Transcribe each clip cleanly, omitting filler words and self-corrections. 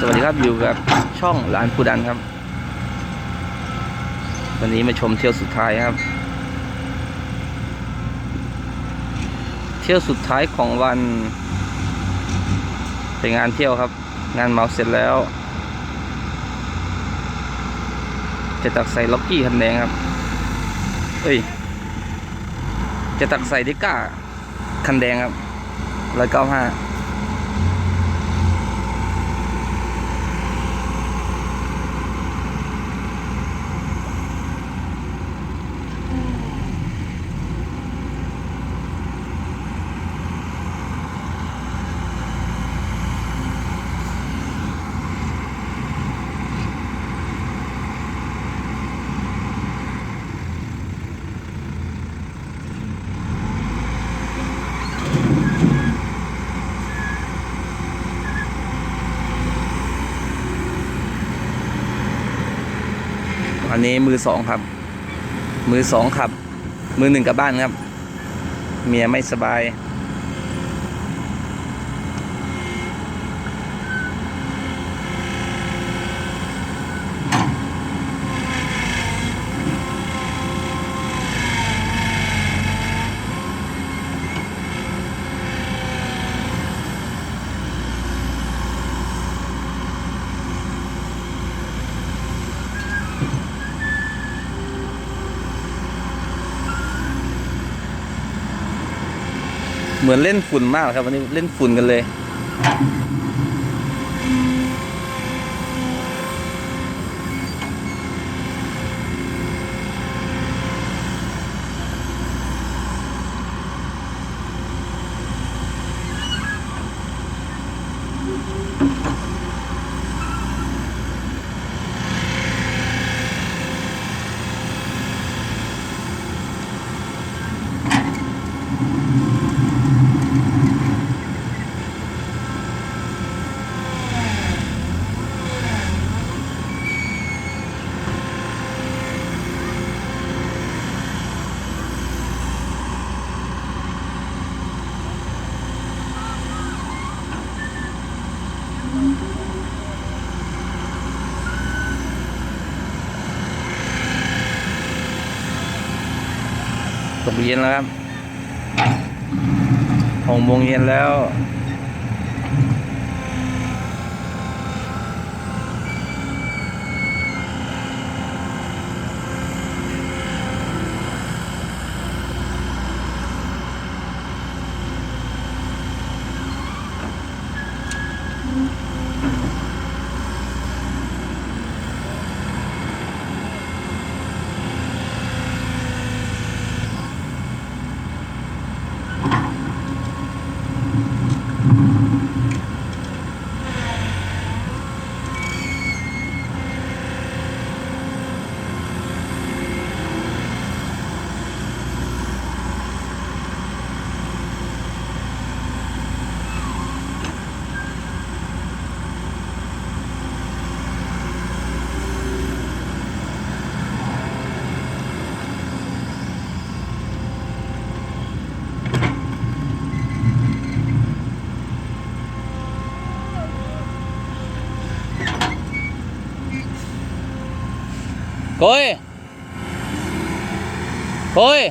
วัสดีครับอยู่กับช่องร้านปูดันครับวันนี้มาชมเที่ยวสุดท้ายครับเที่ยวสุดท้ายของวันเป็นงานเที่ยวครับงานเมาเสร็จแล้วจะตักใส่ล็อกกี้คันแดงครับจะตักใส่ดิก้าคันแดงครับ195อันนี้มือสองครับมือสองขับมือหนึ่งกลับบ้านครับเมียไม่สบายเหมือนเล่นฝุ่นมากครับวันนี้เล่นฝุ่นกันเลยตกเย็นแล้วครับ6 โมงเย็นแล้วโกยโกย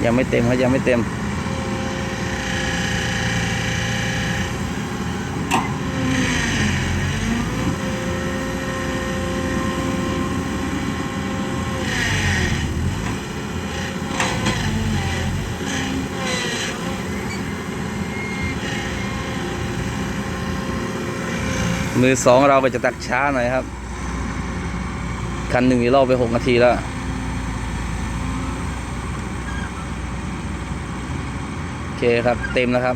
ยังไม่เต็มครับยังไม่เต็มมือสองเราไปจะตักช้าหน่อยครับคันหนึ่งนี่รอบไป6 นาทีแล้วโอเคครับเต็มแล้วครับ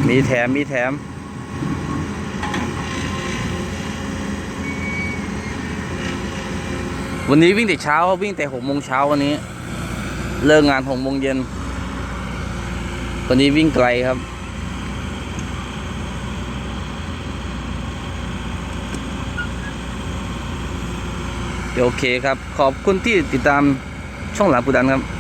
มีแถมวันนี้วิ่งแต่เช้าวิ่งแต่6 โมงเช้าวันนี้เลิกงาน6 โมงเย็นวันนี้วิ่งไกลครับโอเคครับขอบคุณที่ติดตามช่องหลานปูดันครับ